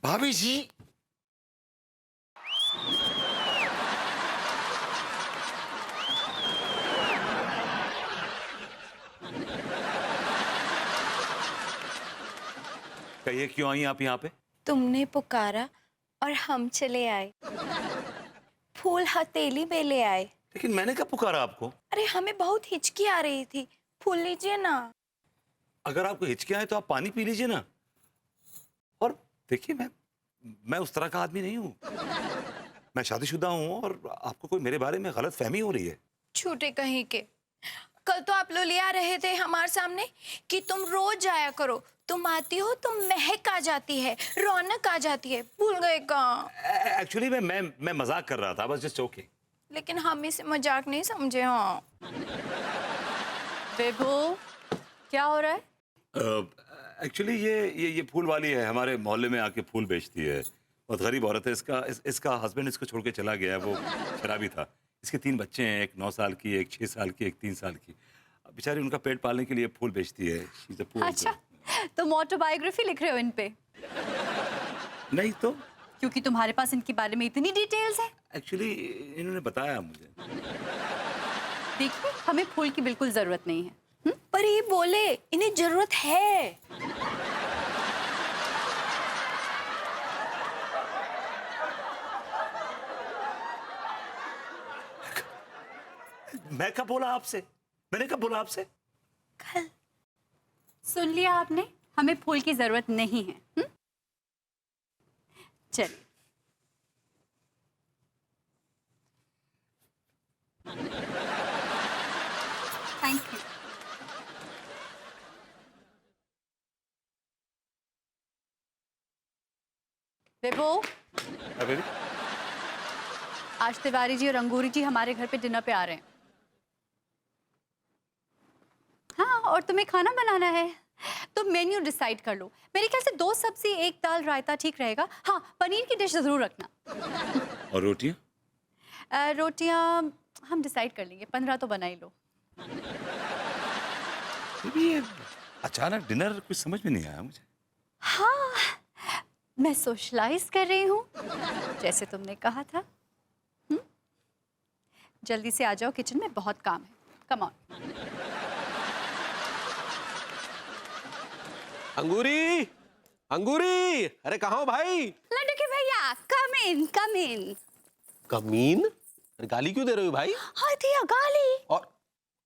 भाभी जी, कहिए क्यों आई आप यहाँ पे? तुमने पुकारा और हम चले आए। फूल हथेली में ले आए। लेकिन मैंने कब पुकारा आपको? अरे हमें बहुत हिचकी आ रही थी, फूल लीजिए ना। अगर आपको हिचके आए तो आप पानी पी लीजिए ना। और देखिए, मैं उस तरह का आदमी नहीं हूँ। मैं शादीशुदा हूँ और आपको कोई मेरे बारे में गलत फहमी हो रही है। छूटे कहीं के। कल तो आप लोलिया रहे थे हमारे सामने कि तुम रोज जाया करो, तुम आती हो तो महक आ जाती है, रौनक आ जाती है। भूल गए कहाँ? एक्चुअली मैं मजाक कर रहा था, बस जस्ट जोकिंग। लेकिन हम इसे मजाक नहीं समझे। हाँ बेबू, क्या हो रहा है? एक्चुअली ये फूल वाली है, हमारे मोहल्ले में आके फूल बेचती है। बहुत गरीब औरत है। इसका हस्बैंड इसको छोड़ के चला गया है, वो शराबी था। इसके 3 बच्चे हैं, एक 9 साल की, एक 6 साल की, एक 3 साल की। बेचारी उनका पेट पालने के लिए फूल बेचती है। She's a poor अच्छा, girl। तुम ऑटोबायोग्राफी लिख रहे हो इन पे? नहीं तो क्योंकि तुम्हारे पास इनके बारे में इतनी डिटेल्स है। एक्चुअली इन्होंने बताया मुझे। देखिए, हमें फूल की बिल्कुल जरूरत नहीं है। पर ये बोले इन्हें जरूरत है। मैं कब बोला आपसे? मैंने कब बोला आपसे? कल। सुन लिया आपने? हमें फूल की जरूरत नहीं है। चलिए। Thank you. बेबू, अबे आज तिवारी जी और अंगूरी जी हमारे घर पे डिनर पे आ रहे हैं। हाँ, और तुम्हें खाना बनाना है तो मेन्यू डिसाइड कर लो। मेरे ख्याल से 2 सब्जी 1 दाल रायता ठीक रहेगा। हाँ, पनीर की डिश जरूर रखना। और रोटियां? रोटियां हम डिसाइड कर लेंगे, 15 तो बना ही लो। ये अचानक डिनर कुछ समझ में नहीं आया मुझे। हाँ, मैं सोशलाइज कर रही हूँ जैसे तुमने कहा था। जल्दी से आ जाओ, किचन में बहुत काम है। Come on. अंगूरी, अंगूरी, अरे कहाँ हो भाई? लड्डू के भैया, कम इन, कम इन। कमीन? अरे गाली क्यों दे रहे हो भाई? हाँ दिया गाली। और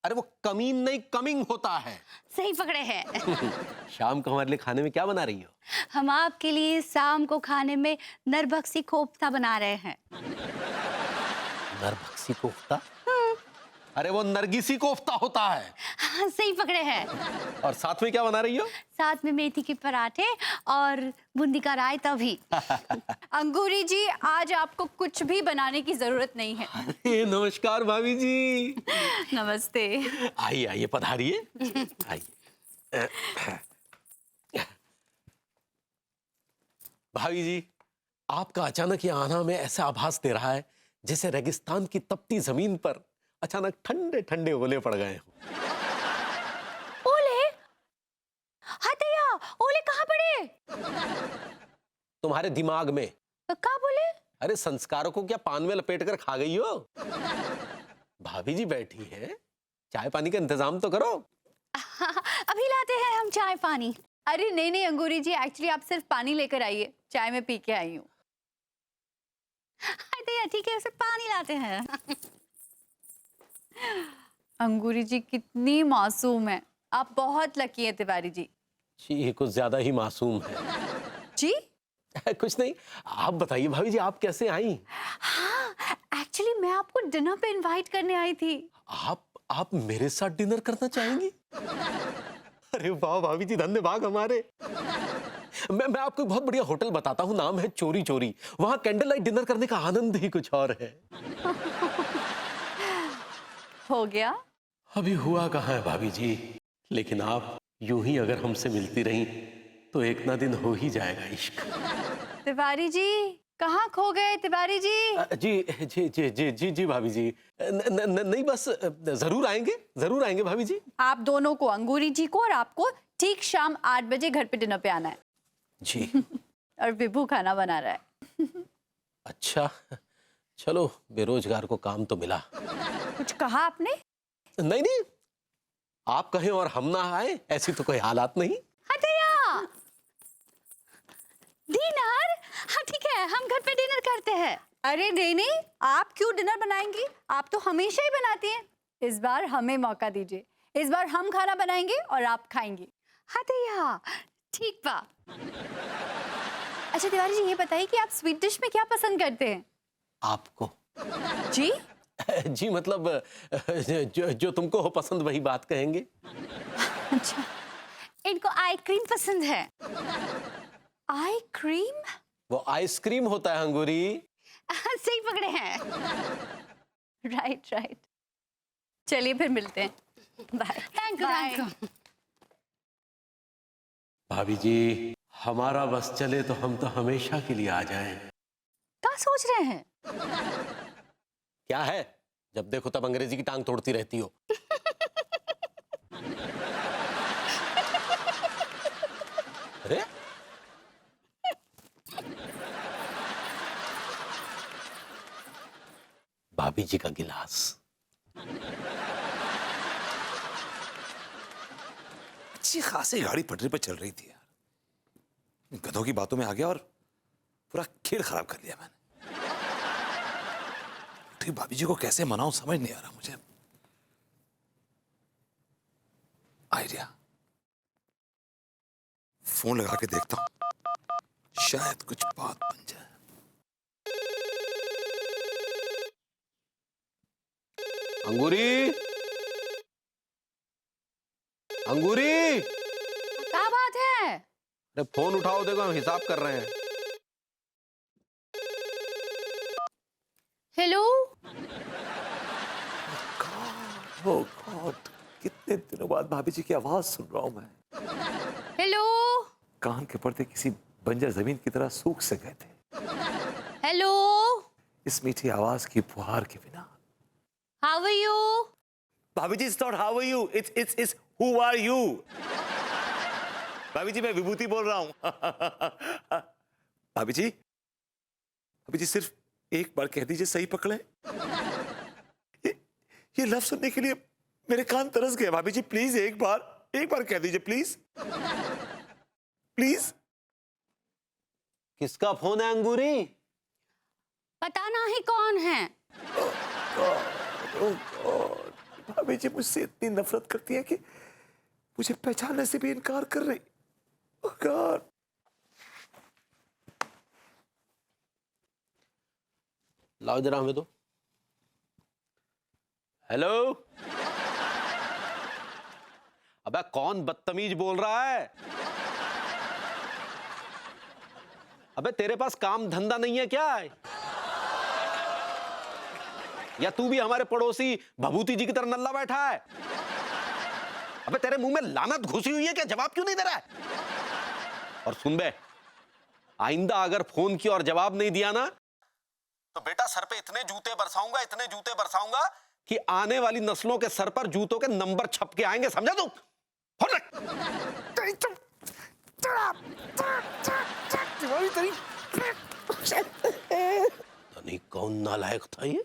अरे वो कमीन नहीं, कमिंग होता है। सही पकड़े हैं। शाम को हमारे लिए खाने में क्या बना रही हो? हम आपके लिए शाम को खाने में नरभक्षी कोफ्ता बना रहे हैं। नरभक्षी कोफ्ता? अरे वो नरगिसी कोफ्ता होता है। हाँ, सही पकड़े हैं। और साथ में क्या बना रही हो? साथ में मेथी के पराठे और बूंदी का रायता भी। अंगूरी जी, आज आपको कुछ भी बनाने की जरूरत नहीं है। अरे नमस्कार भाभी जी। नमस्ते। आइए आइए, पधारिए, आइए। भाभी जी, आपका अचानक ये आना में ऐसा आभास दे रहा है जैसे रेगिस्तान की तपती जमीन पर अचानक ठंडे ठंडे ओले पड़ गए हों। ओले? हाँ दया, ओले कहाँ पड़े? तुम्हारे दिमाग में। कहाँ बोले? अरे संस्कारों को क्या पान में लपेट कर खा गई हो? भाभी जी बैठी है, चाय पानी का इंतजाम तो करो। अभी लाते हैं हम चाय पानी। अरे नहीं नहीं अंगूरी जी, एक्चुअली आप सिर्फ पानी लेकर आइए, चाय में पी के आई हूँ। दया ठीक है, सिर्फ पानी लाते हैं। अंगूरी जी कितनी मासूम है। आप बहुत लकी हैं तिवारी जी। जी, ये कुछ ज्यादा ही मासूम है। जी? कुछ नहीं, आप बताइए भाभी जी, आप कैसे आई? हाँ, एक्चुअली मैं आपको डिनर पे इनवाइट करने आई थी। आप मेरे साथ डिनर करना चाहेंगी? अरे वाह भाभी जी, धन्य भाग हमारे। मैं आपको एक बहुत बढ़िया होटल बताता हूँ, नाम है चोरी चोरी। वहां कैंडल लाइट डिनर करने का आनंद ही कुछ और है। हो गया? अभी हुआ कहाँ है भाभी जी, लेकिन आप यूं ही अगर हमसे मिलती रहीं तो एक ना दिन हो ही जाएगा इश्क। तिवारी जी, कहाँ खो गए तिवारी जी? जी जी जी जी जी जी भाभी जी, नहीं बस जरूर आएंगे भाभी जी। आप दोनों को, अंगूरी जी को और आपको, ठीक शाम 8 बजे घर पे डिनर पे आना है। जी। और विभू खाना बना रहा है। अच्छा, चलो बेरोजगार को काम तो मिला। कुछ कहा आपने? नहीं नहीं, आप कहें और हम ना आए, ऐसी तो कोई हालात नहीं। हटिया डिनर। हाँ ठीक है, हम घर पे डिनर करते हैं। अरे नहीं नहीं, आप क्यों डिनर बनाएंगी? आप तो हमेशा ही बनाती हैं। इस बार हमें मौका दीजिए, इस बार हम खाना बनाएंगे और आप खाएंगी। हटिया ठीक बा। अच्छा तिवारी जी, ये बताइए कि आप स्वीट डिश में क्या पसंद करते हैं? आपको? जी जी मतलब जो तुमको हो पसंद वही बात कहेंगे। अच्छा, इनको आई क्रीम पसंद है। Eye cream? वो आइसक्रीम होता है अंगूरी। सही पकड़े हैं। राइट राइट, चलिए फिर मिलते हैं। बाय। Thank you. भाभी जी, हमारा बस चले तो हम तो हमेशा के लिए आ जाएं। क्या सोच रहे हैं? क्या है, जब देखो तब अंग्रेजी की टांग तोड़ती रहती हो। अरे भाभी जी का गिलास। अच्छी खासी गाड़ी पटरी पर चल रही थी यार, गधों की बातों में आ गया और पूरा खेल खराब कर लिया मैंने। ठीक, भाभी जी को कैसे मनाऊं समझ नहीं आ रहा मुझे। आइडिया, फोन लगा के देखता हूं, शायद कुछ बात बन जाए। अंगूरी, अंगूरी, क्या बात है? अरे फोन उठाओ, देखो हम हिसाब कर रहे हैं। हेलो। ओह गॉड, कितने दिनों बाद भाभी जी की आवाज सुन रहा हूं मैं। हेलो। कान के पर्दे किसी बंजर जमीन की तरह सूख से गए थे हेलो। इस मीठी आवाज की फुहार के बिना। How are you? भाभी ji, it's not how are you, it's who are you। भाभी जी, मैं विभूति बोल रहा हूं। भाभी जी सिर्फ एक बार कह दीजिए, सही पकड़े। ये लफ्ज सुनने के लिए मेरे कान तरस गए। भाभी जी प्लीज एक बार कह दीजिए, प्लीज प्लीज। किसका फोन है अंगूरी? पता नहीं कौन है। भाभी जी मुझसे इतनी नफरत करती है कि मुझे पहचानने से भी इनकार कर रही। Oh God। लाओ जरा हमें दो। हेलो, अबे कौन बदतमीज बोल रहा है? अबे तेरे पास काम धंधा नहीं है क्या? या तू भी हमारे पड़ोसी भभूति जी की तरह नल्ला बैठा है? अबे तेरे मुंह में लानत घुसी हुई है क्या? जवाब क्यों नहीं दे रहा है? और सुन बे, आइंदा अगर फोन किया और जवाब नहीं दिया ना, तो बेटा सर पे इतने जूते बरसाऊंगा कि आने वाली नस्लों के सर पर जूतों के नंबर छप के आएंगे, समझा तू? नहीं कौन नालायक था ये?